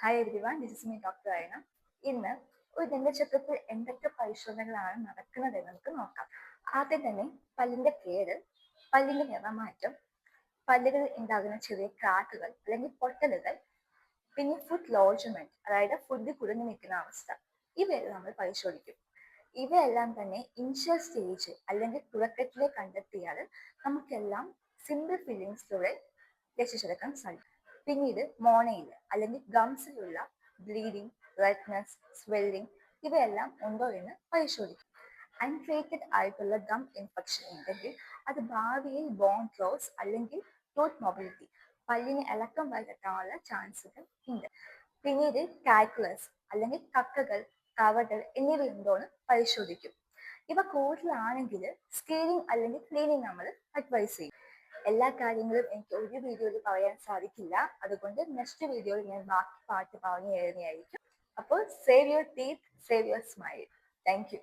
Hi everyone, this is me doctor Ayana. ഇന്ന് ഒരു ദന്തചക്രത്തിൽ എന്തൊക്കെ പരിശോധനകളാണ് നടക്കുന്നതെന്ന് നമുക്ക് നോക്കാം. ആദ്യം തന്നെ പല്ലിന്റെ കേട്, പല്ലിന്റെ നിറമാറ്റം, പല്ലുകളിൽ ഉണ്ടാകുന്ന ചെറിയ ക്രാക്കുകൾ അല്ലെങ്കിൽ പൊട്ടലുകൾ, പിന്നെ ഫുഡ് ലോഡ്ജ്മെന്റ് അതായത് ഫുഡ് കുടുങ്ങി നിൽക്കുന്ന അവസ്ഥ, ഇവയെല്ലാം നമ്മൾ പരിശോധിക്കും. ഇവയെല്ലാം തന്നെ ഇനിഷ്യൽ സ്റ്റേജ് അല്ലെങ്കിൽ തുടക്കത്തിലെ കണ്ടെത്തിയാൽ നമുക്കെല്ലാം സിമ്പിൾ ഫില്ലിങ്സിലൂടെ രക്ഷിച്ചെടുക്കാൻ സാധിക്കും. പിന്നീട് മോണയിൽ അല്ലെങ്കിൽ ഗംസിലുള്ള ബ്ലീഡിംഗ്, റെഡ്നെസ്, സ്വെല്ലിംഗ് ഇവയെല്ലാം ഉണ്ടോ എന്ന് പരിശോധിക്കും. അൺട്രീറ്റഡ് ആയിട്ടുള്ള ഗം ഇൻഫെക്ഷൻ ഉണ്ടെങ്കിൽ അത് ഭാവിയിൽ ബോൺ ക്ലോസ് അല്ലെങ്കിൽ ടൂത്ത് മൊബിലിറ്റി പല്ലിന് ഇളക്കം വരുത്താനുള്ള ചാൻസുകൾ ഉണ്ട്. പിന്നീട് കാൽക്കുലസ് അല്ലെങ്കിൽ കക്കകൾ, കവകൾ എന്നിവയുണ്ടോ എന്ന് പരിശോധിക്കും. ഇവ കൂടുതലാണെങ്കിൽ സ്കെയിലിംഗ് അല്ലെങ്കിൽ ക്ലീനിങ് നമ്മൾ അഡ്വൈസ് ചെയ്യും. എല്ലാ കാര്യങ്ങളും എനിക്ക് ഒരു വീഡിയോയിൽ പറയാൻ സാധിക്കില്ല, അതുകൊണ്ട് നെക്സ്റ്റ് വീഡിയോയിൽ ഞാൻ ബാക്കി പാർട്ട് പറഞ്ഞു തരുന്നതായിരിക്കും. അപ്പോൾ save your teeth, save your smile. Thank you.